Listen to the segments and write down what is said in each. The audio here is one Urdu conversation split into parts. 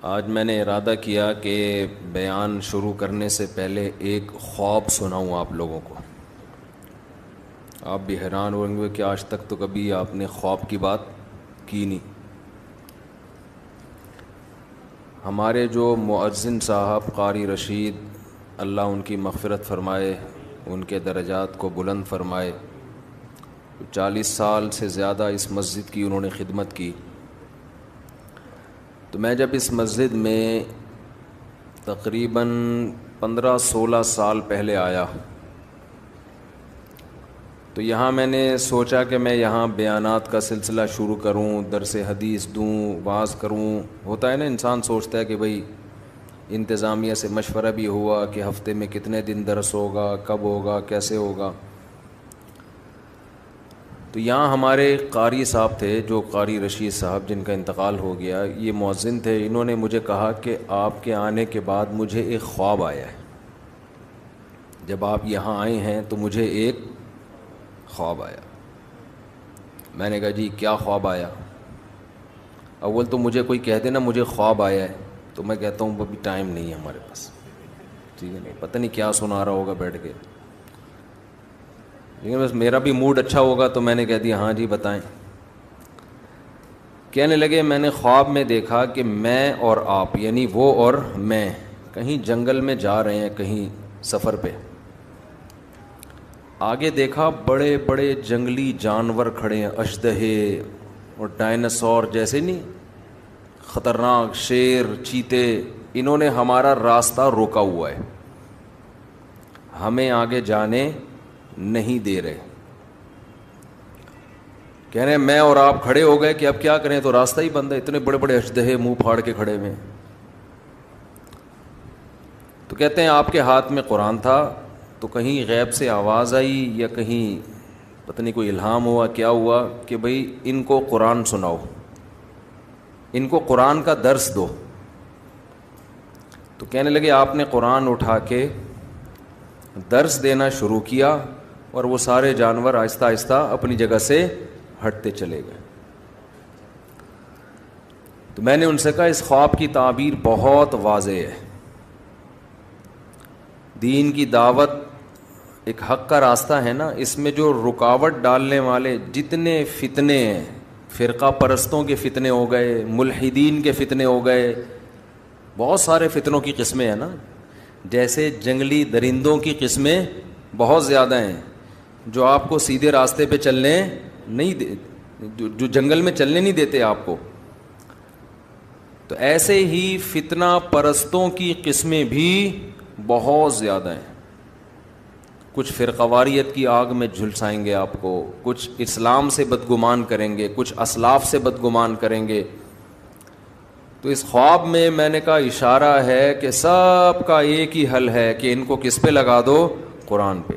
آج میں نے ارادہ کیا کہ بیان شروع کرنے سے پہلے ایک خواب سناؤں آپ لوگوں کو. آپ بھی حیران ہوں گے کہ آج تک تو کبھی آپ نے خواب کی بات کی نہیں. ہمارے جو مؤذن صاحب قاری رشید، اللہ ان کی مغفرت فرمائے، ان کے درجات کو بلند فرمائے، 40 سال سے زیادہ اس مسجد کی انہوں نے خدمت کی. تو میں جب اس مسجد میں تقریباً 15-16 سال پہلے آیا تو یہاں میں نے سوچا کہ میں یہاں بیانات کا سلسلہ شروع کروں، درس حدیث دوں، واعظ کروں. ہوتا ہے نا، انسان سوچتا ہے کہ بھئی انتظامیہ سے مشورہ بھی ہوا کہ ہفتے میں کتنے دن درس ہوگا، کب ہوگا، کیسے ہوگا. تو یہاں ہمارے قاری صاحب تھے، جو قاری رشید صاحب جن کا انتقال ہو گیا، یہ مؤذن تھے. انہوں نے مجھے کہا کہ آپ کے آنے کے بعد مجھے ایک خواب آیا ہے. جب آپ یہاں آئے ہیں تو مجھے ایک خواب آیا. میں نے کہا جی کیا خواب آیا؟ اول تو مجھے کوئی کہہ دینا مجھے خواب آیا ہے تو میں کہتا ہوں ابھی ٹائم نہیں ہے ہمارے پاس، ٹھیک ہے نا، پتہ نہیں کیا سنا رہا ہوگا بیٹھ کے. لیکن بس میرا بھی موڈ اچھا ہوگا تو میں نے کہہ دیا ہاں جی بتائیں. کہنے لگے میں نے خواب میں دیکھا کہ میں اور آپ، یعنی وہ اور میں، کہیں جنگل میں جا رہے ہیں، کہیں سفر پہ. آگے دیکھا بڑے بڑے جنگلی جانور کھڑے ہیں، اژدہے اور ڈائناسور جیسے، نہیں خطرناک، شیر، چیتے. انہوں نے ہمارا راستہ روکا ہوا ہے، ہمیں آگے جانے نہیں دے رہے. کہہ رہے ہیں میں اور آپ کھڑے ہو گئے کہ اب کیا کریں، تو راستہ ہی بند ہے، اتنے بڑے بڑے اژدہے منہ پھاڑ کے کھڑے ہوئے. تو کہتے ہیں آپ کے ہاتھ میں قرآن تھا، تو کہیں غیب سے آواز آئی یا کہیں پتہ نہیں کوئی الہام ہوا، کیا ہوا کہ بھئی ان کو قرآن سناؤ، ان کو قرآن کا درس دو. تو کہنے لگے آپ نے قرآن اٹھا کے درس دینا شروع کیا اور وہ سارے جانور آہستہ آہستہ اپنی جگہ سے ہٹتے چلے گئے. تو میں نے ان سے کہا اس خواب کی تعبیر بہت واضح ہے. دین کی دعوت ایک حق کا راستہ ہے نا، اس میں جو رکاوٹ ڈالنے والے جتنے فتنے ہیں، فرقہ پرستوں کے فتنے ہو گئے، ملحدین کے فتنے ہو گئے، بہت سارے فتنوں کی قسمیں ہیں نا. جیسے جنگلی درندوں کی قسمیں بہت زیادہ ہیں جو آپ کو سیدھے راستے پہ چلنے نہیں جو جنگل میں چلنے نہیں دیتے آپ کو. تو ایسے ہی فتنہ پرستوں کی قسمیں بھی بہت زیادہ ہیں. کچھ فرقواریت کی آگ میں جھلسائیں گے آپ کو، کچھ اسلام سے بدگمان کریں گے، کچھ اسلاف سے بدگمان کریں گے. تو اس خواب میں نے کہا اشارہ ہے کہ سب کا ایک ہی حل ہے کہ ان کو کس پہ لگا دو، قرآن پہ.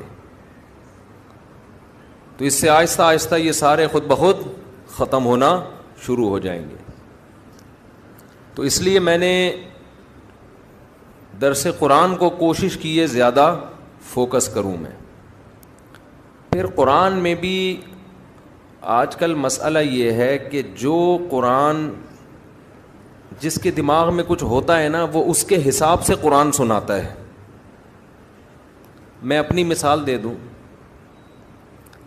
تو اس سے آہستہ آہستہ یہ سارے خود بخود ختم ہونا شروع ہو جائیں گے. تو اس لیے میں نے درس قرآن کو کوشش کی ہے زیادہ فوکس کروں میں. پھر قرآن میں بھی آج کل مسئلہ یہ ہے کہ جو قرآن جس کے دماغ میں کچھ ہوتا ہے نا، وہ اس کے حساب سے قرآن سناتا ہے. میں اپنی مثال دے دوں،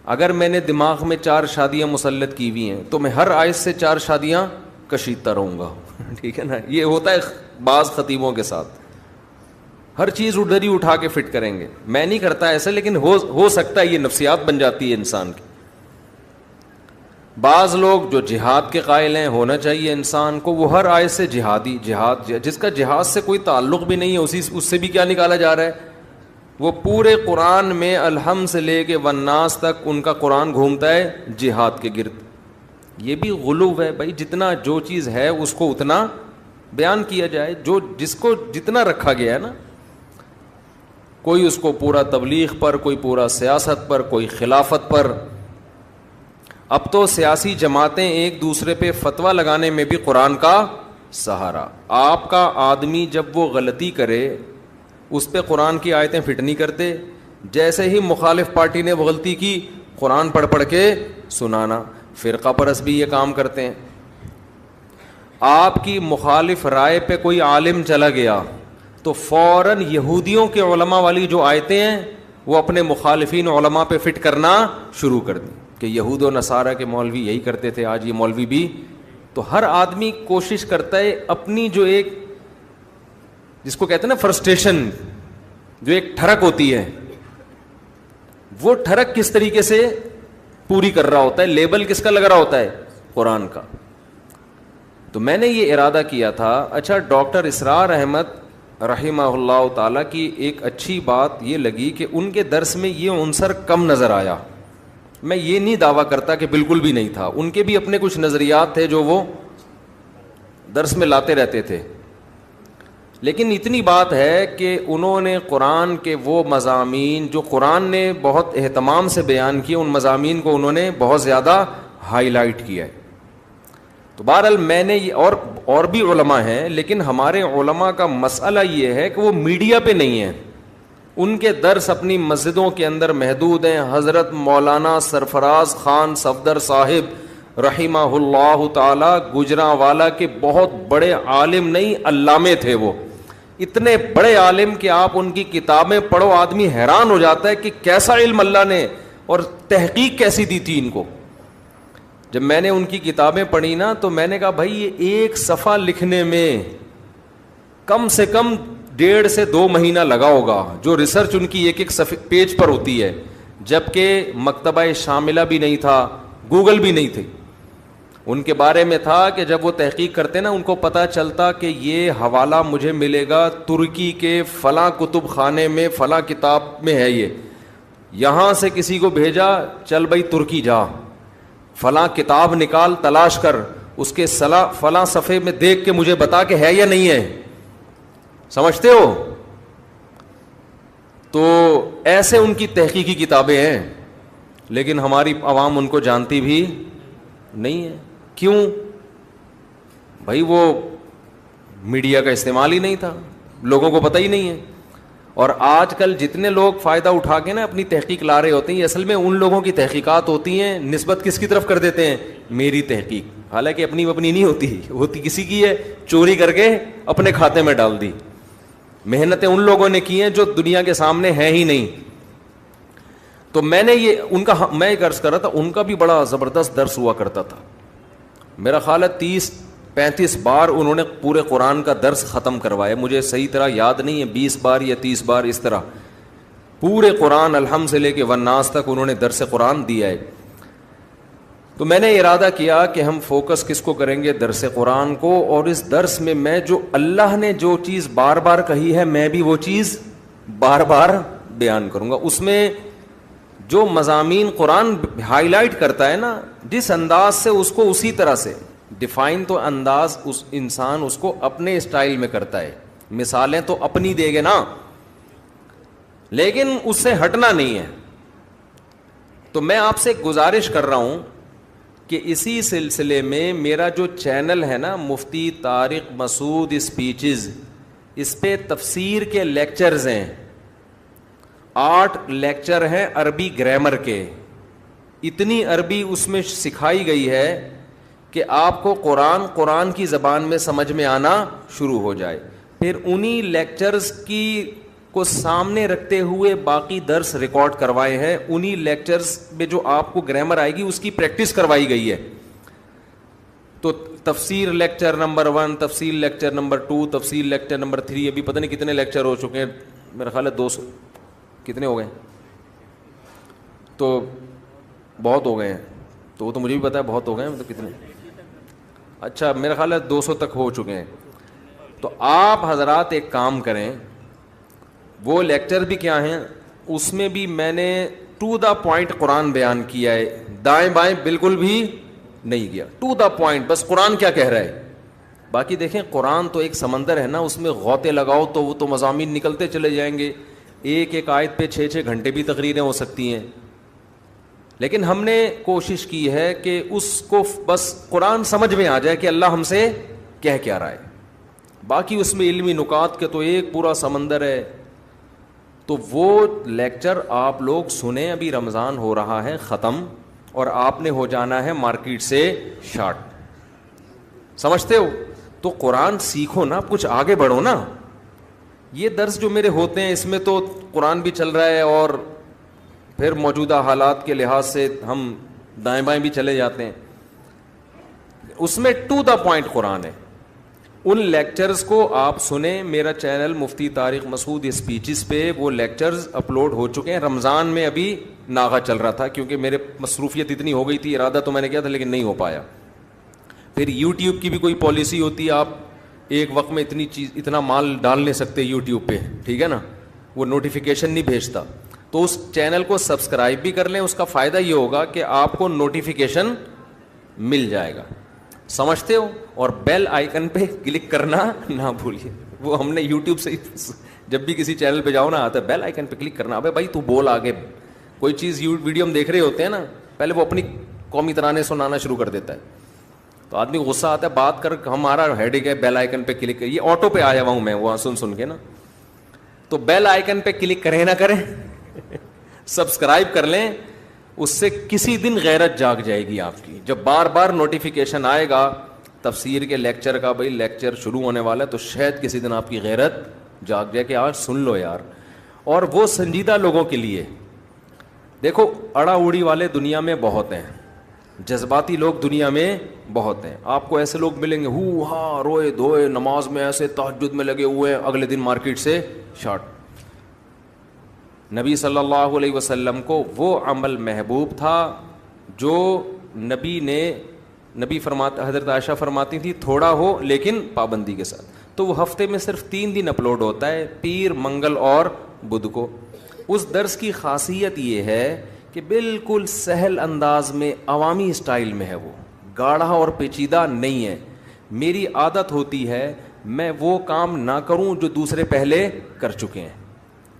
اگر میں نے دماغ میں 4 شادیاں مسلط کی ہوئی ہیں تو میں ہر آیت سے 4 شادیاں کشیدتا رہوں گا. ٹھیک ہے نا، یہ ہوتا ہے بعض خطیبوں کے ساتھ، ہر چیز ادھر ہی اٹھا کے فٹ کریں گے. میں نہیں کرتا ایسا، لیکن ہو سکتا ہے یہ نفسیات بن جاتی ہے انسان کی. بعض لوگ جو جہاد کے قائل ہیں، ہونا چاہیے انسان کو، وہ ہر آیت سے جہاد جس کا جہاد سے کوئی تعلق بھی نہیں ہے اس سے بھی کیا نکالا جا رہا ہے، وہ پورے قرآن میں الحمد سے لے کے والناس تک ان کا قرآن گھومتا ہے جہاد کے گرد. یہ بھی غلو ہے بھائی. جتنا جو چیز ہے اس کو اتنا بیان کیا جائے، جس کو جتنا رکھا گیا ہے نا. کوئی اس کو پورا تبلیغ پر، کوئی پورا سیاست پر، کوئی خلافت پر. اب تو سیاسی جماعتیں ایک دوسرے پہ فتویٰ لگانے میں بھی قرآن کا سہارا. آپ کا آدمی جب وہ غلطی کرے اس پہ قرآن کی آیتیں فٹ نہیں کرتے. جیسے ہی مخالف پارٹی نے وہ غلطی کی، قرآن پڑھ کے سنانا. فرقہ پرست بھی یہ کام کرتے ہیں. آپ کی مخالف رائے پہ کوئی عالم چلا گیا تو فوراً یہودیوں کے علماء والی جو آیتیں ہیں وہ اپنے مخالفین علماء پہ فٹ کرنا شروع کر دیں کہ یہود و نصارہ کے مولوی یہی کرتے تھے، آج یہ مولوی بھی. تو ہر آدمی کوشش کرتا ہے اپنی جو ایک جس کو کہتے ہیں نا فرسٹریشن، جو ایک ٹھڑک ہوتی ہے، وہ ٹھڑک کس طریقے سے پوری کر رہا ہوتا ہے. لیبل کس کا لگ رہا ہوتا ہے؟ قرآن کا. تو میں نے یہ ارادہ کیا تھا. اچھا، ڈاکٹر اسرار احمد رحمہ اللہ تعالیٰ کی ایک اچھی بات یہ لگی کہ ان کے درس میں یہ عنصر کم نظر آیا. میں یہ نہیں دعویٰ کرتا کہ بالکل بھی نہیں تھا، ان کے بھی اپنے کچھ نظریات تھے جو وہ درس میں لاتے رہتے تھے، لیکن اتنی بات ہے کہ انہوں نے قرآن کے وہ مضامین جو قرآن نے بہت اہتمام سے بیان کیے، ان مضامین کو انہوں نے بہت زیادہ ہائی لائٹ کیا ہے. تو بہرحال میں نے یہ اور بھی علماء ہیں، لیکن ہمارے علماء کا مسئلہ یہ ہے کہ وہ میڈیا پہ نہیں ہیں. ان کے درس اپنی مسجدوں کے اندر محدود ہیں. حضرت مولانا سرفراز خان صفدر صاحب رحمہ اللہ تعالی گجرانوالہ کے بہت بڑے عالم نہیں علامے تھے. وہ اتنے بڑے عالم کہ آپ ان کی کتابیں پڑھو آدمی حیران ہو جاتا ہے کہ کیسا علم اللہ نے اور تحقیق کیسی دی تھی ان کو. جب میں نے ان کی کتابیں پڑھی نا تو میں نے کہا بھائی یہ ایک صفحہ لکھنے میں کم سے کم 1.5 سے 2 مہینہ لگا ہوگا، جو ریسرچ ان کی ایک پیج پر ہوتی ہے. جبکہ مکتبہ شاملہ بھی نہیں تھا، گوگل بھی نہیں تھی. ان کے بارے میں تھا کہ جب وہ تحقیق کرتے نا ان کو پتہ چلتا کہ یہ حوالہ مجھے ملے گا ترکی کے فلاں کتب خانے میں فلاں کتاب میں ہے، یہ یہاں سے کسی کو بھیجا، چل بھائی ترکی جا، فلاں کتاب نکال تلاش کر، اس کے فلاں صفحے میں دیکھ کے مجھے بتا کہ ہے یا نہیں ہے. سمجھتے ہو؟ تو ایسے ان کی تحقیقی کتابیں ہیں، لیکن ہماری عوام ان کو جانتی بھی نہیں ہے. کیوں؟ بھائی وہ میڈیا کا استعمال ہی نہیں تھا، لوگوں کو پتہ ہی نہیں ہے. اور آج کل جتنے لوگ فائدہ اٹھا کے نا اپنی تحقیق لا رہے ہوتے ہیں، اصل میں ان لوگوں کی تحقیقات ہوتی ہیں، نسبت کس کی طرف کر دیتے ہیں؟ میری تحقیق. حالانکہ اپنی نہیں ہوتی کسی کی ہے، چوری کر کے اپنے کھاتے میں ڈال دی. محنتیں ان لوگوں نے کی ہیں جو دنیا کے سامنے ہیں ہی نہیں. تو میں نے یہ ان کا میں ایک عرض کر رہا تھا، ان کا بھی بڑا زبردست درس ہوا کرتا تھا. میرا خیال ہے 30-35 بار انہوں نے پورے قرآن کا درس ختم کروایا. مجھے صحیح طرح یاد نہیں ہے، 20 بار یا 30 بار اس طرح پورے قرآن الحمد سے لے کے والناس تک انہوں نے درس قرآن دیا ہے. تو میں نے ارادہ کیا کہ ہم فوکس کس کو کریں گے؟ درس قرآن کو. اور اس درس میں جو اللہ نے جو چیز بار بار کہی ہے میں بھی وہ چیز بار بار بیان کروں گا. اس میں جو مضامین قرآن ہائی لائٹ کرتا ہے نا، جس انداز سے اس کو اسی طرح سے ڈیفائن، تو انداز اس انسان اس کو اپنے اسٹائل میں کرتا ہے. مثالیں تو اپنی دے گے نا، لیکن اس سے ہٹنا نہیں ہے. تو میں آپ سے گزارش کر رہا ہوں کہ اسی سلسلے میں میرا جو چینل ہے نا مفتی طارق مسعود اسپیچز، اس پہ تفسیر کے لیکچرز ہیں. 8 لیکچر ہیں عربی گرامر کے. اتنی عربی اس میں سکھائی گئی ہے کہ آپ کو قرآن کی زبان میں سمجھ میں آنا شروع ہو جائے. پھر انہی لیکچرز کی کو سامنے رکھتے ہوئے باقی درس ریکارڈ کروائے ہیں. انہی لیکچرز میں جو آپ کو گرامر آئے گی اس کی پریکٹس کروائی گئی ہے. تو تفسیر لیکچر نمبر 1، تفسیر لیکچر نمبر 2، تفسیر لیکچر نمبر 3، ابھی پتہ نہیں کتنے لیکچر ہو چکے ہیں. میرا خیال ہے 200 کتنے ہو گئے، تو بہت ہو گئے ہیں. تو وہ تو مجھے بھی پتا ہے بہت ہو گئے ہیں، مطلب کتنے. اچھا میرا خیال ہے 200 تک ہو چکے ہیں. تو آپ حضرات ایک کام کریں، وہ لیکچر بھی کیا ہیں، اس میں بھی میں نے ٹو دا پوائنٹ قرآن بیان کیا ہے، دائیں بائیں بالکل بھی نہیں کیا. ٹو دا پوائنٹ، بس قرآن کیا کہہ رہا ہے. باقی دیکھیں قرآن تو ایک سمندر ہے نا، اس میں غوطے لگاؤ تو وہ تو مضامین نکلتے چلے جائیں گے. ایک آیت پہ 6 گھنٹے بھی تقریریں ہو سکتی ہیں. لیکن ہم نے کوشش کی ہے کہ اس کو بس قرآن سمجھ میں آ جائے کہ اللہ ہم سے کہہ کیا رہا ہے. باقی اس میں علمی نکات کے تو ایک پورا سمندر ہے. تو وہ لیکچر آپ لوگ سنیں. ابھی رمضان ہو رہا ہے ختم، اور آپ نے ہو جانا ہے مارکیٹ سے شارٹ. سمجھتے ہو؟ تو قرآن سیکھو نا, کچھ آگے بڑھو نا. یہ درس جو میرے ہوتے ہیں اس میں تو قرآن بھی چل رہا ہے اور پھر موجودہ حالات کے لحاظ سے ہم دائیں بائیں بھی چلے جاتے ہیں. اس میں ٹو دا پوائنٹ قرآن ہے. ان لیکچرز کو آپ سنیں, میرا چینل مفتی طارق مسعود اسپیچز پہ وہ لیکچرز اپلوڈ ہو چکے ہیں. رمضان میں ابھی ناغہ چل رہا تھا کیونکہ میرے مصروفیت اتنی ہو گئی تھی, ارادہ تو میں نے کیا تھا لیکن نہیں ہو پایا. پھر یوٹیوب کی بھی کوئی پالیسی ہوتی ہے, آپ ایک وقت میں اتنا مال ڈال نہیں سکتے یوٹیوب پہ, ٹھیک ہے نا, وہ نوٹیفیکیشن نہیں بھیجتا. تو اس چینل کو سبسکرائب بھی کر لیں, اس کا فائدہ یہ ہوگا کہ آپ کو نوٹیفیکیشن مل جائے گا, سمجھتے ہو. اور بیل آئیکن پہ کلک کرنا نہ بھولیے, وہ ہم نے یوٹیوب سے جب بھی کسی چینل پہ جاؤ نا آتا ہے بیل آئیکن پہ کلک کرنا. ابے بھائی تو بول آگے, کوئی چیز ویڈیو ہم دیکھ رہے ہوتے ہیں نا, پہلے وہ اپنی قومی ترانے سنانا شروع کر دیتا ہے, تو آدمی غصہ آتا ہے, بات کر ہمارا ہیڈک ہے, بیل آئیکن پہ کلک. یہ آٹو پہ آیا ہوا ہوں میں وہاں سن کے نا, تو بیل آئیکن پہ کلک کریں نہ کریں, سبسکرائب کر لیں. اس سے کسی دن غیرت جاگ جائے گی آپ کی. جب بار بار نوٹیفیکیشن آئے گا تفسیر کے لیکچر کا, بھائی لیکچر شروع ہونے والا ہے, تو شاید کسی دن آپ کی غیرت جاگ جائے کہ آج سن لو یار. اور وہ سنجیدہ لوگوں کے لیے, دیکھو اڑا اڑی والے دنیا میں بہت ہیں, جذباتی لوگ دنیا میں بہت ہیں. آپ کو ایسے لوگ ملیں گے ہو ہاں روئے دھوئے نماز میں ایسے تہجد میں لگے ہوئے ہیں, اگلے دن مارکیٹ سے شارٹ. نبی صلی اللہ علیہ وسلم کو وہ عمل محبوب تھا جو نبی فرماتا, حضرت عائشہ فرماتی تھی تھوڑا ہو لیکن پابندی کے ساتھ. تو وہ ہفتے میں صرف 3 دن اپلوڈ ہوتا ہے, پیر, منگل اور بدھ کو. اس درس کی خاصیت یہ ہے کہ بالکل سہل انداز میں عوامی اسٹائل میں ہے, وہ گاڑھا اور پیچیدہ نہیں ہے. میری عادت ہوتی ہے میں وہ کام نہ کروں جو دوسرے پہلے کر چکے ہیں,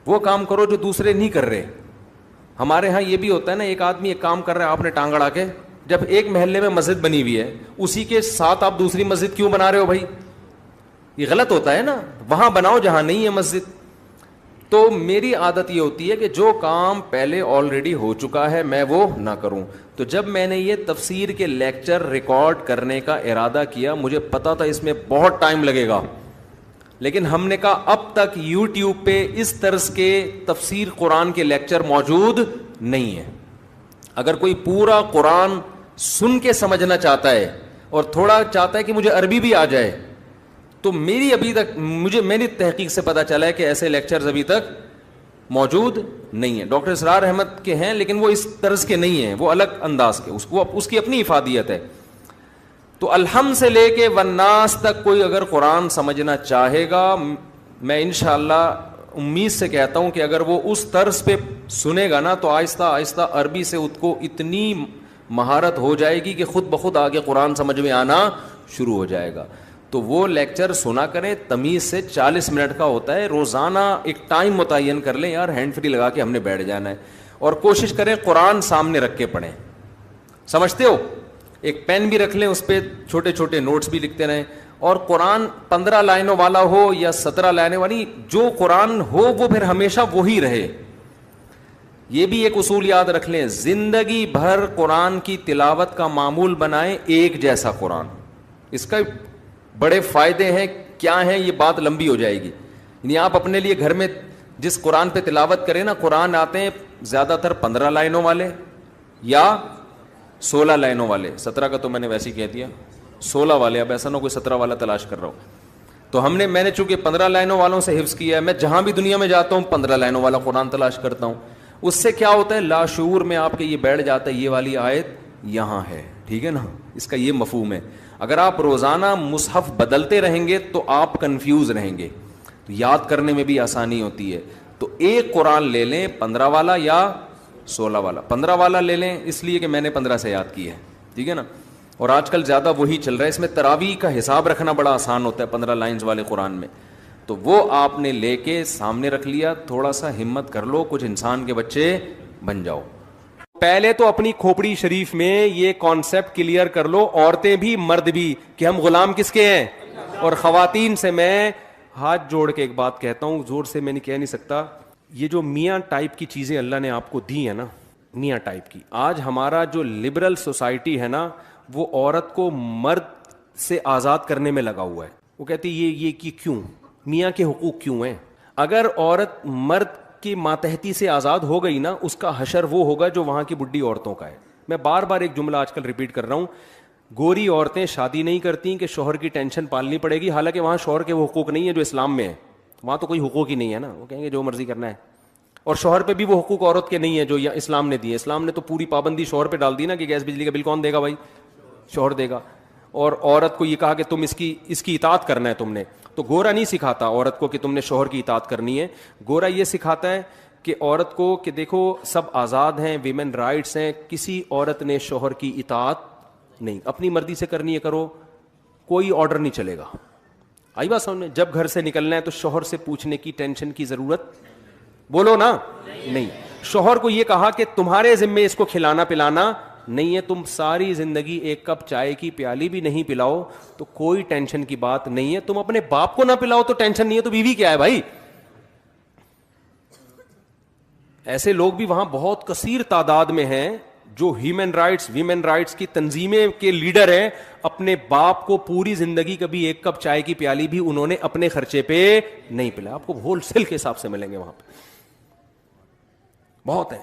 وہ کام کرو جو دوسرے نہیں کر رہے. ہمارے ہاں یہ بھی ہوتا ہے نا, ایک آدمی ایک کام کر رہا ہے, آپ نے ٹانگ اڑا کے, جب ایک محلے میں مسجد بنی ہوئی ہے اسی کے ساتھ آپ دوسری مسجد کیوں بنا رہے ہو بھائی؟ یہ غلط ہوتا ہے نا, وہاں بناؤ جہاں نہیں ہے مسجد. تو میری عادت یہ ہوتی ہے کہ جو کام پہلے آلریڈی ہو چکا ہے میں وہ نہ کروں. تو جب میں نے یہ تفسیر کے لیکچر ریکارڈ کرنے کا ارادہ کیا, مجھے پتا تھا اس میں بہت ٹائم لگے گا, لیکن ہم نے کہا اب تک یوٹیوب پہ اس طرز کے تفسیر قرآن کے لیکچر موجود نہیں ہیں. اگر کوئی پورا قرآن سن کے سمجھنا چاہتا ہے اور تھوڑا چاہتا ہے کہ مجھے عربی بھی آ جائے, تو میری تحقیق سے پتا چلا ہے کہ ایسے لیکچرز ابھی تک موجود نہیں ہیں. ڈاکٹر اسرار احمد کے ہیں لیکن وہ اس طرز کے نہیں ہیں, وہ الگ انداز کے, اس کی اپنی افادیت ہے. تو الحم سے لے کے والناس تک کوئی اگر قرآن سمجھنا چاہے گا, میں انشاءاللہ امید سے کہتا ہوں کہ اگر وہ اس طرز پہ سنے گا نا, تو آہستہ آہستہ عربی سے اس کو اتنی مہارت ہو جائے گی کہ خود بخود آگے قرآن سمجھ میں آنا شروع ہو جائے گا. تو وہ لیکچر سنا کریں, تمیز سے 40 منٹ کا ہوتا ہے, روزانہ ایک ٹائم متعین کر لیں یار, ہینڈ فری لگا کے ہم نے بیٹھ جانا ہے, اور کوشش کریں قرآن سامنے رکھ کے پڑھیں. سمجھتے ہو, ایک پین بھی رکھ لیں, اس پہ چھوٹے چھوٹے نوٹس بھی لکھتے رہیں, اور قرآن 15 لائنوں والا ہو یا 17 لائنوں والی, جو قرآن ہو وہ پھر ہمیشہ وہی رہے. یہ بھی ایک اصول یاد رکھ لیں, زندگی بھر قرآن کی تلاوت کا معمول بنائیں ایک جیسا قرآن. اس کا بڑے فائدے ہیں, کیا ہیں یہ بات لمبی ہو جائے گی. یعنی آپ اپنے لیے گھر میں جس قرآن پہ تلاوت کریں نا, قرآن آتے ہیں زیادہ تر 15 لائنوں والے یا 16 لائنوں والے, 17 کا تو میں نے ویسے ہی کہہ دیا, 16 والے, اب ایسا نہ کوئی 17 والا تلاش کر رہا ہوں. تو میں نے چونکہ 15 لائنوں والوں سے حفظ کیا ہے, میں جہاں بھی دنیا میں جاتا ہوں 15 لائنوں والا قرآن تلاش کرتا ہوں. اس سے کیا ہوتا ہے, لاشعور میں آپ کے یہ بیٹھ جاتا ہے یہ والی آیت یہاں ہے, ٹھیک ہے نا, اس کا یہ مفہوم ہے. اگر آپ روزانہ مصحف بدلتے رہیں گے تو آپ کنفیوز رہیں گے, تو یاد کرنے میں بھی آسانی ہوتی ہے. تو ایک قرآن لے لیں 15 والا یا 16 والا. 15 والا لے لیں اس لیے کہ میں نے 15 سے یاد کی ہے, ٹھیک ہے نا, اور آج کل زیادہ وہی چل رہا ہے. اس میں تراویح کا حساب رکھنا بڑا آسان ہوتا ہے 15 لائنز والے قرآن میں. تو وہ آپ نے لے کے سامنے رکھ لیا, تھوڑا سا ہمت کر لو, کچھ انسان کے بچے بن جاؤ. پہلے تو اپنی کھوپڑی شریف میں یہ کانسیپٹ کلیئر کر لو, عورتیں بھی مرد بھی, کہ ہم غلام کس کے ہیں. اور خواتین سے میں ہاتھ جوڑ کے ایک بات کہتا ہوں, زور سے میں نہیں کہہ نہیں سکتا, یہ جو میاں ٹائپ کی چیزیں اللہ نے آپ کو دی ہیں نا, میاں ٹائپ کی, آج ہمارا جو لبرل سوسائٹی ہے نا, وہ عورت کو مرد سے آزاد کرنے میں لگا ہوا ہے. وہ کہتی یہ کیوں, میاں کے حقوق کیوں ہیں؟ اگر عورت مرد کی ماتحتی سے آزاد ہو گئی نا, اس کا حشر وہ ہوگا جو وہاں کی بڈھی عورتوں کا ہے. میں بار بار ایک جملہ آج کل ریپیٹ کر رہا ہوں, گوری عورتیں شادی نہیں کرتی کہ شوہر کی ٹینشن پالنی پڑے گی, حالانکہ وہاں شوہر کے وہ حقوق نہیں ہے جو اسلام میں ہے. وہاں تو کوئی حقوق ہی نہیں ہے نا, وہ کہیں گے جو مرضی کرنا ہے. اور شوہر پہ بھی وہ حقوق عورت کے نہیں ہے جو اسلام نے دیے. اسلام نے تو پوری پابندی شوہر پہ ڈال دی نا کہ گیس بجلی کا بل کون دے گا بھائی, شوہر دے گا. اور عورت کو یہ کہا کہ تم اس کی اطاعت کرنا ہے تم نے. تو گورا نہیں سکھاتا عورت کو کہ تم نے شوہر کی اطاعت کرنی ہے. گورا یہ سکھاتا ہے کہ عورت کو کہ دیکھو سب آزاد ہیں, ویمن رائٹس ہیں, کسی عورت نے شوہر کی اطاعت نہیں, اپنی مرضی سے کرنی ہے کرو, کوئی آرڈر نہیں چلے گا. آئی بات سمجھ میں؟ جب گھر سے نکلنا ہے تو شوہر سے پوچھنے کی ٹینشن کی ضرورت, بولو نا, نہیں. شوہر کو یہ کہا کہ تمہارے ذمے اس کو کھلانا پلانا نہیں ہے, تم ساری زندگی ایک کپ چائے کی پیالی بھی نہیں پلاؤ تو کوئی ٹینشن کی بات نہیں ہے. تم اپنے باپ کو نہ پلاؤ تو ٹینشن نہیں ہے, تو بیوی کیا ہے بھائی؟ ایسے لوگ بھی وہاں بہت کثیر تعداد میں ہیں جو ہیومن رائٹس ویمن رائٹس کی تنظیمیں کے لیڈر ہیں. اپنے باپ کو پوری زندگی کبھی ایک کپ چائے کی پیالی بھی انہوں نے اپنے خرچے پہ نہیں پلایا. آپ کو ہول سیل کے حساب سے ملیں گے وہاں پہ, بہت ہیں.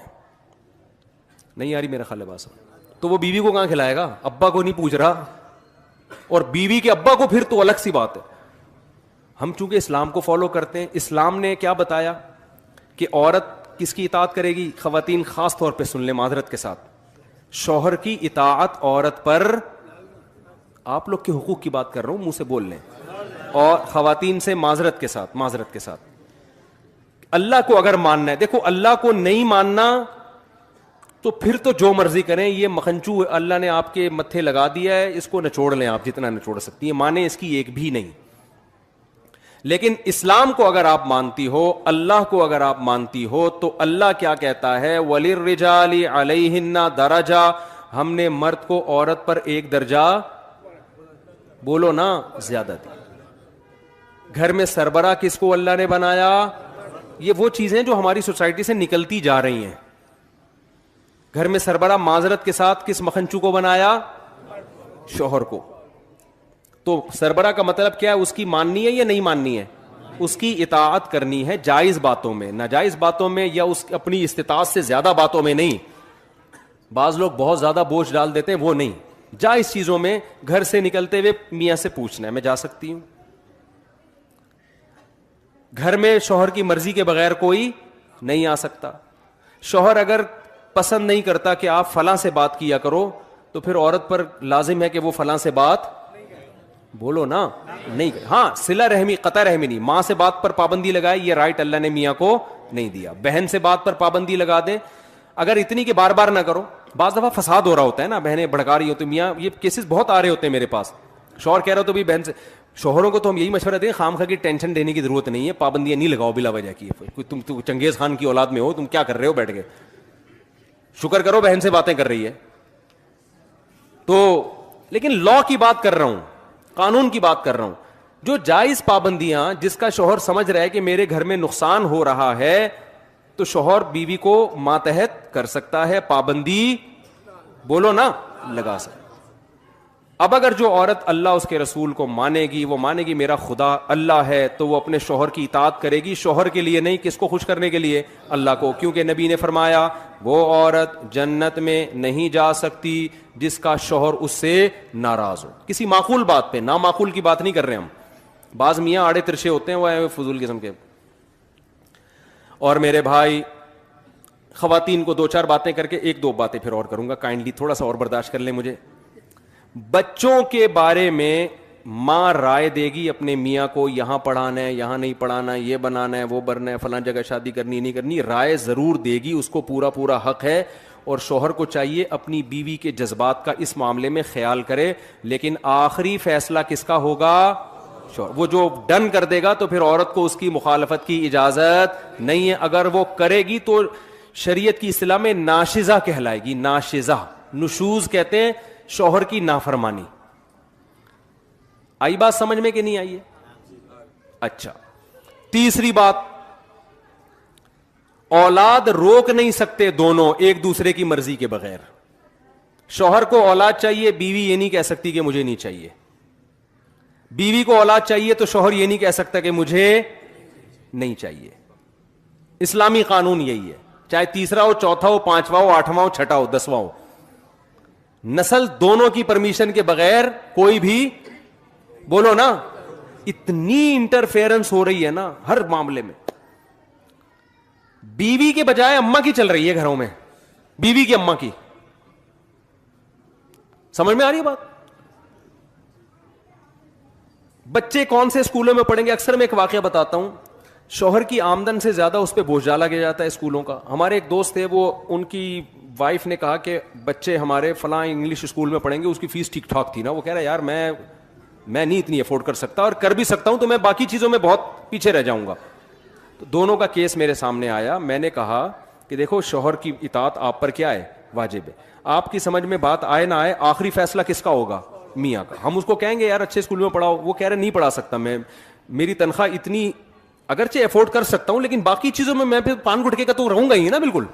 نہیں آ رہی میرا خیال ہے بات؟ تو وہ بیوی کو کہاں کھلائے گا؟ ابا کو نہیں پوچھ رہا, اور بیوی کے ابا کو پھر تو الگ سی بات ہے. ہم چونکہ اسلام کو فالو کرتے ہیں, اسلام نے کیا بتایا کہ عورت کس کی اطاعت کرے گی؟ خواتین خاص طور پہ سن لیں معذرت کے ساتھ, شوہر کی اطاعت عورت پر, آپ لوگ کے حقوق کی بات کر رہا ہوں, منہ سے بول لیں, اور خواتین سے معذرت کے ساتھ اللہ کو اگر ماننا ہے, دیکھو اللہ کو نہیں ماننا تو پھر تو جو مرضی کریں, یہ مکھنچو اللہ نے آپ کے متھے لگا دیا ہے, اس کو نچوڑ لیں آپ جتنا نچوڑ سکتی ہیں, مانیں اس کی ایک بھی نہیں. لیکن اسلام کو اگر آپ مانتی ہو, اللہ کو اگر آپ مانتی ہو, تو اللہ کیا کہتا ہے؟ وَلِلرِّجَالِ عَلَيْهِنَّ دَرَجَةٌ, ہم نے مرد کو عورت پر ایک درجہ, بولو نا, زیادہ دی. گھر میں سربراہ کس کو اللہ نے بنایا؟ یہ وہ چیزیں جو ہماری سوسائٹی سے نکلتی جا رہی ہیں. گھر میں سربراہ معذرت کے ساتھ کس مکھنچو کو بنایا؟ شوہر کو. تو سربراہ کا مطلب کیا ہے؟ اس کی ماننی ہے یا نہیں ماننی ہے؟ اس کی اطاعت کرنی ہے, جائز باتوں میں, ناجائز باتوں میں یا اس اپنی استطاعت سے زیادہ باتوں میں نہیں. بعض لوگ بہت زیادہ بوجھ ڈال دیتے ہیں, وہ نہیں. جائز چیزوں میں گھر سے نکلتے ہوئے میاں سے پوچھنا ہے میں جا سکتی ہوں. گھر میں شوہر کی مرضی کے بغیر کوئی نہیں آ سکتا. شوہر اگر پسند نہیں کرتا کہ آپ فلاں سے بات کیا کرو, تو پھر عورت پر لازم ہے کہ وہ فلاں سے بات, بولو نا, نہیں. ہاں صلہ رحمی, قطع رحمی نہیں, ماں سے بات پر پابندی لگائے, یہ رائٹ اللہ نے میاں کو نہیں دیا. بہن سے بات پر پابندی لگا دیں, اگر اتنی کہ بار بار نہ کرو. بعض دفعہ فساد ہو رہا ہوتا ہے نا, بہنیں بھڑکا رہی ہوتی, میاں یہ کیسز بہت آ رہے ہوتے ہیں میرے پاس. شوہر کہہ رہا ہو تو بھی بہن سے, شوہروں کو تو ہم یہی مشورہ دیں, خام خواہ کی ٹینشن دینے کی ضرورت نہیں ہے, پابندیاں نہیں لگاؤ بلا وجہ کی. تم چنگیز خان کی اولاد میں ہو, تم کیا کر رہے ہو بیٹھ کے؟ شکر کرو بہن سے باتیں کر رہی ہے تو. لیکن لا کی بات کر رہا ہوں, قانون کی بات کر رہا ہوں. جو جائز پابندیاں, جس کا شوہر سمجھ رہا ہے کہ میرے گھر میں نقصان ہو رہا ہے, تو شوہر بیوی کو ماتحت کر سکتا ہے, پابندی, بولو نا, لگا سکتا. اب اگر جو عورت اللہ اس کے رسول کو مانے گی, وہ مانے گی میرا خدا اللہ ہے, تو وہ اپنے شوہر کی اطاعت کرے گی, شوہر کے لیے نہیں. کس کو خوش کرنے کے لیے؟ اللہ کو. کیونکہ نبی نے فرمایا وہ عورت جنت میں نہیں جا سکتی جس کا شوہر اس سے ناراض ہو. کسی معقول بات پہ, نامعقول کی بات نہیں کر رہے ہم. بعض میاں آڑے ترشے ہوتے ہیں, وہ فضول قسم کے. اور میرے بھائی, خواتین کو 2-4 باتیں کر کے, 1-2 باتیں پھر اور کروں گا, کائنڈلی تھوڑا سا اور برداشت کر لیں مجھے. بچوں کے بارے میں ماں رائے دے گی اپنے میاں کو, یہاں پڑھانا ہے, یہاں نہیں پڑھانا, یہ بنانا ہے, وہ بننا ہے, فلاں جگہ شادی کرنی نہیں کرنی, رائے ضرور دے گی, اس کو پورا حق ہے. اور شوہر کو چاہیے اپنی بیوی کے جذبات کا اس معاملے میں خیال کرے, لیکن آخری فیصلہ کس کا ہوگا؟ شوہر. وہ جو ڈن کر دے گا تو پھر عورت کو اس کی مخالفت کی اجازت نہیں ہے. اگر وہ کرے گی تو شریعت کی اصطلاح میں ناشزہ کہلائے گی. ناشزہ, نشوز کہتے ہیں شوہر کی نافرمانی. آئی بات سمجھ میں کہ نہیں آئی ہے؟ اچھا, تیسری بات, اولاد روک نہیں سکتے دونوں ایک دوسرے کی مرضی کے بغیر. شوہر کو اولاد چاہیے, بیوی یہ نہیں کہہ سکتی کہ مجھے نہیں چاہیے. بیوی کو اولاد چاہیے تو شوہر یہ نہیں کہہ سکتا کہ مجھے نہیں چاہیے. اسلامی قانون یہی ہے, چاہے تیسرا ہو, چوتھا ہو, پانچواں ہو, آٹھواں ہو, چھٹا ہو, دسواں ہو, نسل دونوں کی پرمیشن کے بغیر کوئی بھی, بولو نا, اتنی انٹرفیئرنس ہو رہی ہے نا ہر معاملے میں. بیوی کے بجائے اماں کی چل رہی ہے گھروں میں, بیوی کی اماں کی. سمجھ میں آ رہی ہے بات؟ بچے کون سے اسکولوں میں پڑھیں گے؟ اکثر میں ایک واقعہ بتاتا ہوں, شوہر کی آمدن سے زیادہ اس پہ بوجھ ڈالا گیا جاتا ہے اسکولوں کا. ہمارے ایک دوست تھے, وہ ان کی وائف نے کہا کہ بچے ہمارے فلاں انگلش اسکول میں پڑھیں گے, اس کی فیس ٹھیک ٹھاک تھی نا. وہ کہہ رہا ہے یار میں نہیں اتنی افورڈ کر سکتا, اور کر بھی سکتا ہوں تو میں باقی چیزوں میں بہت پیچھے رہ جاؤں گا. تو دونوں کا کیس میرے سامنے آیا. میں نے کہا کہ دیکھو شوہر کی اطاعت آپ پر کیا ہے, واجب ہے. آپ کی سمجھ میں بات آئے نہ آئے, آخری فیصلہ کس کا ہوگا؟ میاں کا. ہم اس کو کہیں گے یار اچھے اسکول میں پڑھاؤ, وہ کہہ رہے نہیں پڑھا سکتا میں, میری تنخواہ اتنی, اگرچہ افورڈ کر سکتا ہوں لیکن باقی چیزوں میں پھر پان گٹکے کا تو رہوں گا ہی نا. بالکل,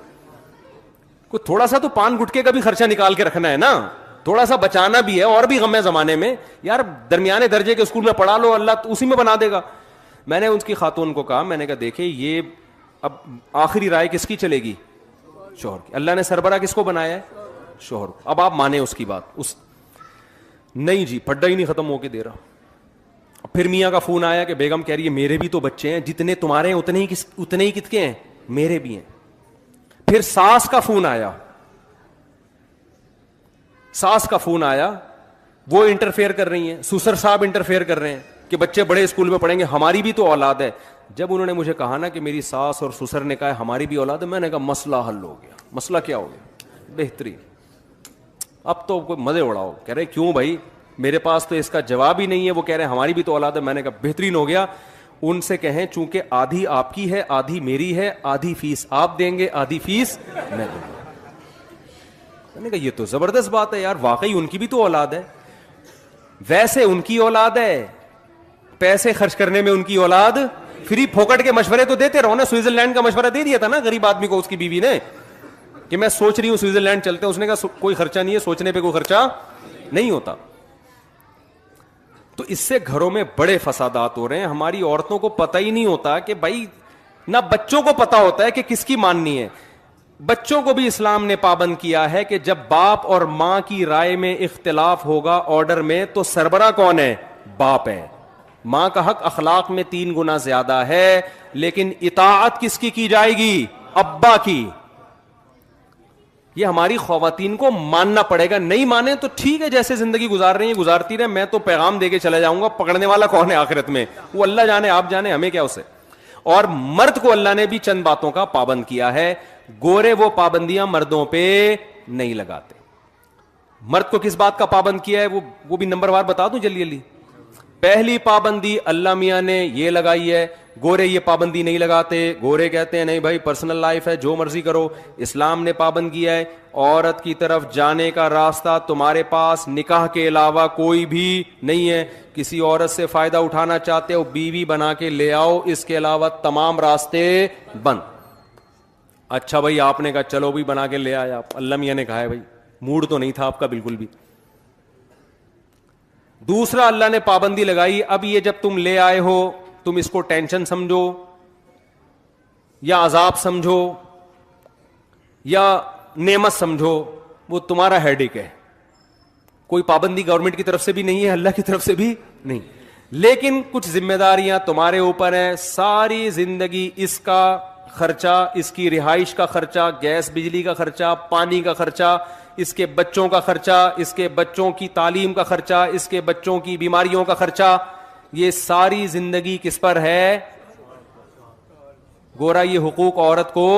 کوئی تھوڑا سا تو پان گٹکے کا بھی خرچہ نکال کے رکھنا ہے نا, تھوڑا سا بچانا بھی ہے. اور بھی غم ہے زمانے میں یار, درمیانے درجے کے اسکول میں پڑھا لو, اللہ اسی میں بنا دے گا. میں نے اس کی خاتون کو کہا, میں نے کہا دیکھیں یہ اب آخری رائے کس کی چلے گی؟ شوہر کی. اللہ نے سربراہ کس کو بنایا ہے؟ شوہر. اب آپ مانیں اس کی بات. نہیں جی, پھڈا ہی نہیں ختم ہو کے دے رہا. پھر میاں کا فون آیا کہ بیگم کہہ رہی ہے میرے بھی تو بچے ہیں, جتنے تمہارے ہیں اتنے ہی کس کے ہیں, میرے بھی ہیں. پھر ساس کا فون آیا, وہ انٹرفیئر کر رہی ہیں, سسر صاحب انٹرفیئر کر رہے ہیں کہ بچے بڑے اسکول میں پڑھیں گے, ہماری بھی تو اولاد ہے. جب انہوں نے مجھے کہا نا کہ میری ساس اور سسر نے کہا ہماری بھی اولاد ہے, میں نے کہا مسئلہ حل ہو گیا. مسئلہ کیا ہو گیا؟ بہترین. اب تو کوئی مزے اڑاؤ. کہہ رہے کیوں بھائی, میرے پاس تو اس کا جواب ہی نہیں ہے. وہ کہہ رہے ہیں ہماری بھی تو اولاد ہے. میں نے کہا بہترین ہو گیا. ان سے کہیں چونکہ آدھی آپ کی ہے, آدھی میری ہے, آدھی فیس آپ دیں گے, آدھی فیس میں دوں گا. میں نے کہا یہ تو زبردست بات ہے یار, واقعی ان کی بھی تو اولاد ہے. ویسے ان کی اولاد ہے, پیسے خرچ کرنے میں ان کی اولاد. فری پھوکٹ کے مشورے تو دیتے رہو نا. سوئٹزرلینڈ کا مشورہ دے دیا تھا نا غریب آدمی کو اس کی بیوی نے کہ میں سوچ رہی ہوں سوئٹزرلینڈ چلتے ہیں. اس نے کہا کوئی خرچہ نہیں ہے, سوچنے پہ کوئی خرچہ نہیں ہوتا. تو اس سے گھروں میں بڑے فسادات ہو رہے ہیں. ہماری عورتوں کو پتہ ہی نہیں ہوتا کہ بھائی, نہ بچوں کو پتہ ہوتا ہے کہ کس کی ماننی ہے. بچوں کو بھی اسلام نے پابند کیا ہے کہ جب باپ اور ماں کی رائے میں اختلاف ہوگا آرڈر میں, تو سربراہ کون ہے؟ باپ ہے. ماں کا حق اخلاق میں 3 گنا زیادہ ہے, لیکن اطاعت کس کی جائے گی؟ ابا کی. یہ ہماری خواتین کو ماننا پڑے گا. نہیں مانے تو ٹھیک ہے, جیسے زندگی گزار رہی ہیں گزارتی رہے. میں تو پیغام دے کے چلا جاؤں گا, پکڑنے والا کون ہے آخرت میں؟ وہ اللہ جانے, آپ جانے, ہمیں کیا اسے. اور مرد کو اللہ نے بھی چند باتوں کا پابند کیا ہے. گورے وہ پابندیاں مردوں پہ نہیں لگاتے. مرد کو کس بات کا پابند کیا ہے وہ بھی نمبر وار بتا دوں جلدی. پہلی پابندی اللہ میاں نے یہ لگائی ہے, گورے یہ پابندی نہیں لگاتے. گورے کہتے ہیں نہیں بھائی پرسنل لائف ہے, جو مرضی کرو. اسلام نے پابند کیا ہے عورت کی طرف جانے کا راستہ تمہارے پاس نکاح کے علاوہ کوئی بھی نہیں ہے. کسی عورت سے فائدہ اٹھانا چاہتے ہو بیوی بنا کے لے آؤ, اس کے علاوہ تمام راستے بند. اچھا بھائی آپ نے کہا چلو بھی بنا کے لے آیا, اللہ میاں نے کہا ہے بھائی, موڈ تو نہیں تھا آپ کا بالکل بھی. دوسرا اللہ نے پابندی لگائی, اب یہ جب تم لے آئے ہو تم اس کو ٹینشن سمجھو یا عذاب سمجھو یا نعمت سمجھو, وہ تمہارا ہیڈیک ہے. کوئی پابندی گورنمنٹ کی طرف سے بھی نہیں ہے, اللہ کی طرف سے بھی نہیں, لیکن کچھ ذمہ داریاں تمہارے اوپر ہیں. ساری زندگی اس کا خرچہ, اس کی رہائش کا خرچہ, گیس بجلی کا خرچہ, پانی کا خرچہ, اس کے بچوں کا خرچہ, اس کے بچوں کی تعلیم کا خرچہ, اس کے بچوں کی بیماریوں کا خرچہ, یہ ساری زندگی کس پر ہے؟ گورا یہ حقوق عورت کو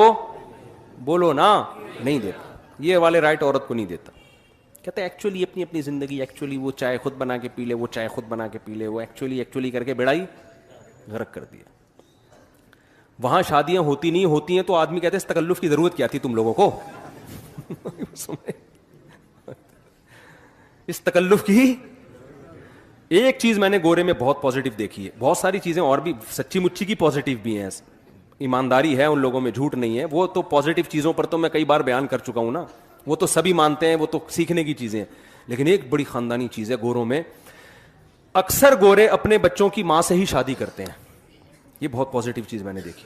بولو نا نہیں دیتا. یہ والے رائٹ عورت کو نہیں دیتا. کہتے ہیں ایکچولی اپنی اپنی زندگی, ایکچولی وہ چائے خود بنا کے پی لے, وہ چائے خود بنا کے پی لے, وہ ایکچولی کر کے بیڑائی غرق کر دیا. وہاں شادیاں ہوتی نہیں, ہوتی ہیں تو آدمی کہتے ہیں اس تکلف کی ضرورت کیا تھی تم لوگوں کو. اس تکلف کی. ایک چیز میں نے گورے میں بہت پازیٹو دیکھی ہے, بہت ساری چیزیں اور بھی سچی مچی کی پازیٹو بھی ہیں, ایمانداری ہے ان لوگوں میں, جھوٹ نہیں ہے. وہ تو پازیٹو چیزوں پر تو میں کئی بار بیان کر چکا ہوں نا, وہ تو سبھی مانتے ہیں, وہ تو سیکھنے کی چیزیں ہیں. لیکن ایک بڑی خاندانی چیز ہے گوروں میں, اکثر گورے اپنے بچوں کی ماں سے ہی شادی کرتے ہیں. یہ بہت پازیٹیو چیز میں نے دیکھی.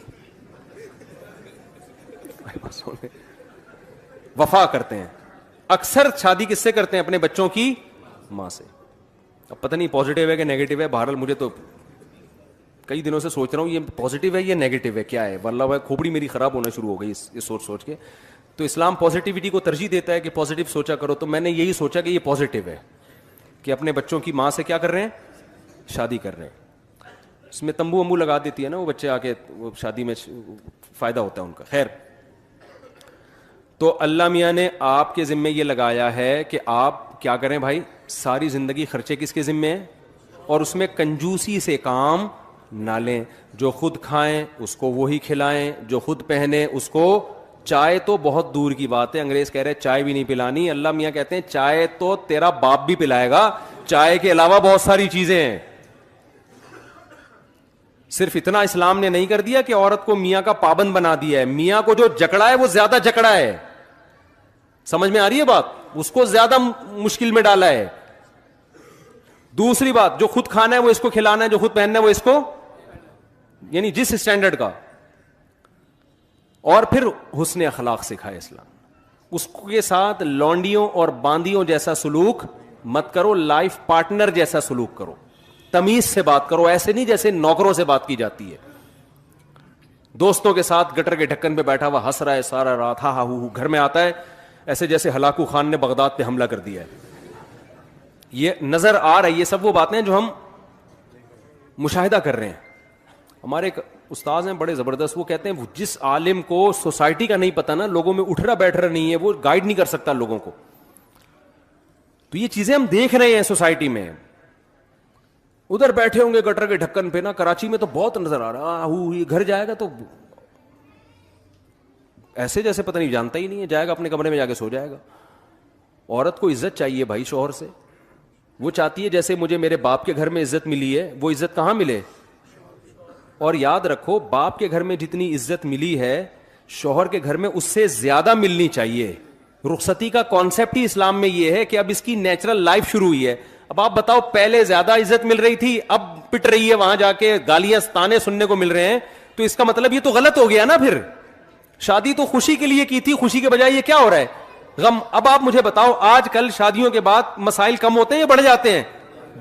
وفا کرتے ہیں. اکثر شادی کس سے کرتے ہیں؟ اپنے بچوں کی ماں سے. اب پتہ نہیں پازیٹیو ہے کہ نیگیٹو ہے, بہرحال مجھے تو کئی دنوں سے سوچ رہا ہوں یہ پازیٹیو ہے یا نیگیٹو ہے, کیا ہے. واللہ بھائی کھوپڑی میری خراب ہونا شروع ہو گئی یہ سوچ کے. تو اسلام پازیٹیوٹی کو ترجیح دیتا ہے کہ پازیٹیو سوچا کرو. تو میں نے یہی سوچا کہ یہ پازیٹیو ہے کہ اپنے بچوں کی ماں سے کیا کر رہے ہیں؟ شادی کر رہے ہیں. اس میں تمبو امبو لگا دیتی ہے نا وہ بچے آ کے, وہ شادی میں فائدہ ہوتا ہے ان کا. خیر, تو اللہ میاں نے آپ کے ذمے یہ لگایا ہے کہ آپ کیا کریں بھائی, ساری زندگی خرچے کس کے ذمے ہیں, اور اس میں کنجوسی سے کام نہ لیں. جو خود کھائیں اس کو وہی کھلائیں, جو خود پہنے اس کو. چائے تو بہت دور کی بات ہے, انگریز کہہ رہے چائے بھی نہیں پلانی. اللہ میاں کہتے ہیں چائے تو تیرا باپ بھی پلائے گا, چائے کے علاوہ بہت ساری چیزیں ہیں. صرف اتنا اسلام نے نہیں کر دیا کہ عورت کو میاں کا پابند بنا دیا ہے. میاں کو جو جکڑا ہے وہ زیادہ جکڑا ہے. سمجھ میں آ رہی ہے بات؟ اس کو زیادہ مشکل میں ڈالا ہے. دوسری بات, جو خود کھانا ہے وہ اس کو کھلانا ہے, جو خود پہننا ہے وہ اس کو, یعنی جس اسٹینڈرڈ کا. اور پھر حسن اخلاق سکھائے اسلام. اس کے ساتھ لونڈیوں اور باندیوں جیسا سلوک مت کرو, لائف پارٹنر جیسا سلوک کرو. تمیز سے بات کرو, ایسے نہیں جیسے نوکروں سے بات کی جاتی ہے. دوستوں کے ساتھ گٹر کے ڈھکن پہ بیٹھا ہوا ہنس رہا ہے سارا رات, ہاں ہاں, گھر میں آتا ہے ایسے جیسے ہلاکو خان نے بغداد پہ حملہ کر دیا ہے. یہ نظر آ رہا ہے. یہ سب وہ باتیں جو ہم مشاہدہ کر رہے ہیں. ہمارے ایک استاذ ہیں بڑے زبردست, وہ کہتے ہیں جس عالم کو سوسائٹی کا نہیں پتا نا, لوگوں میں اٹھ رہا بیٹھ رہا نہیں ہے, وہ گائیڈ نہیں کر سکتا لوگوں کو. تو یہ چیزیں ہم دیکھ رہے ہیں سوسائٹی میں. ادھر بیٹھے ہوں گے گٹر کے ڈھکن پہ نا, کراچی میں تو بہت نظر آ رہا, یہ گھر جائے گا تو ایسے جیسے پتہ نہیں جانتا ہی نہیں ہے, جائے گا اپنے کمرے میں جا کے سو جائے گا. عورت کو عزت چاہیے بھائی شوہر سے. وہ چاہتی ہے جیسے مجھے میرے باپ کے گھر میں عزت ملی ہے, وہ عزت کہاں ملے. اور یاد رکھو, باپ کے گھر میں جتنی عزت ملی ہے شوہر کے گھر میں اس سے زیادہ ملنی چاہیے. رخصتی کا کانسیپٹ ہی اسلام میں یہ ہے کہ اب اس کی نیچرل لائف شروع ہوئی ہے. اب آپ بتاؤ, پہلے زیادہ عزت مل رہی تھی, اب پٹ رہی ہے وہاں جا کے, گالیاں تانے سننے کو مل رہے ہیں, تو اس کا مطلب یہ تو غلط ہو گیا نا. پھر شادی تو خوشی کے لیے کی تھی, خوشی کے بجائے یہ کیا ہو رہا ہے, غم. اب آپ مجھے بتاؤ, آج کل شادیوں کے بعد مسائل کم ہوتے ہیں یا بڑھ جاتے ہیں؟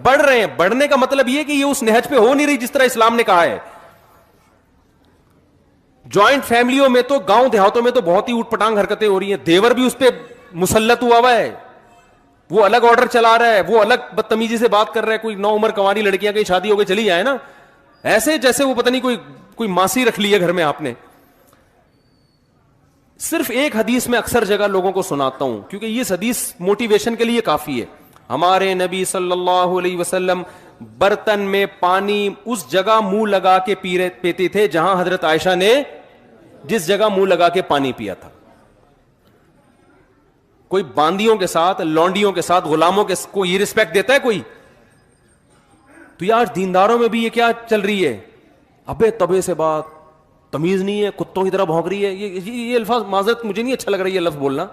بڑھ رہے ہیں. بڑھنے کا مطلب یہ کہ یہ اس نہج پہ ہو نہیں رہی جس طرح اسلام نے کہا ہے. جوائنٹ فیملیوں میں تو, گاؤں دیہاتوں میں تو بہت ہی اوٹ پٹانگ حرکتیں ہو رہی ہیں. دیور بھی اس پہ مسلط ہوا ہے, وہ الگ آرڈر چلا رہا ہے, وہ الگ بدتمیزی سے بات کر رہا ہے. کوئی نو عمر کنواری لڑکیاں کہیں شادی ہو کے چلی جائے نا, ایسے جیسے وہ پتہ نہیں کوئی ماسی رکھ لی ہے گھر میں آپ نے. صرف ایک حدیث میں اکثر جگہ لوگوں کو سناتا ہوں کیونکہ یہ حدیث موٹیویشن کے لیے کافی ہے. ہمارے نبی صلی اللہ علیہ وسلم برتن میں پانی اس جگہ منہ لگا کے پیتے تھے جہاں حضرت عائشہ نے جس جگہ منہ لگا کے پانی پیا تھا. کوئی باندیوں کے ساتھ, لونڈیوں کے ساتھ, غلاموں کے کو یہ رسپیکٹ دیتا ہے کوئی؟ تو یار دینداروں میں بھی یہ کیا چل رہی ہے, ابے تبے سے بات, تمیز نہیں ہے, کتوں کی طرح بھونک رہی ہے. یہ الفاظ معذرت مجھے نہیں اچھا لگ رہا ہے یہ لفظ بولنا,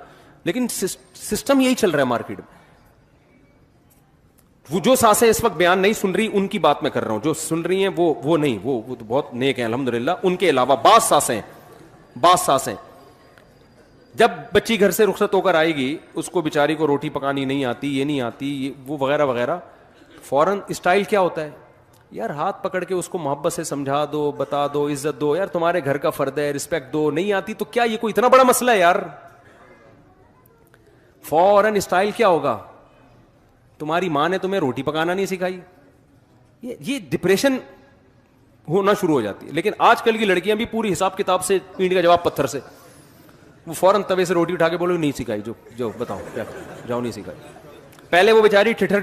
لیکن سسٹم یہی چل رہا ہے مارکیٹ میں. وہ جو سانسیں اس وقت بیان نہیں سن رہی ان کی بات میں کر رہا ہوں, جو سن رہی ہیں وہ نہیں, وہ تو بہت نیک ہیں الحمدللہ. ان کے علاوہ بعض سانسیں جب بچی گھر سے رخصت ہو کر آئے گی, اس کو بیچاری کو روٹی پکانی نہیں آتی, یہ نہیں آتی, وہ وغیرہ وغیرہ, فوراً اسٹائل کیا ہوتا ہے, یار ہاتھ پکڑ کے اس کو محبت سے سمجھا دو, بتا دو, عزت دو, یار تمہارے گھر کا فرد ہے, رسپیکٹ دو. نہیں آتی تو کیا یہ کوئی اتنا بڑا مسئلہ ہے یار؟ فوراً اسٹائل کیا ہوگا, تمہاری ماں نے تمہیں روٹی پکانا نہیں سکھائی. یہ ڈپریشن ہونا شروع ہو جاتی ہے. لیکن آج کل کی لڑکیاں بھی پوری حساب کتاب سے پینٹ کا جواب پتھر سے, وہ فوراً توے سے روٹی اٹھا کے بولو نہیں سکھائی, جو بتاؤ کیا, جاؤ نہیں سکھائی. پہلے وہ بیچاری ٹھٹر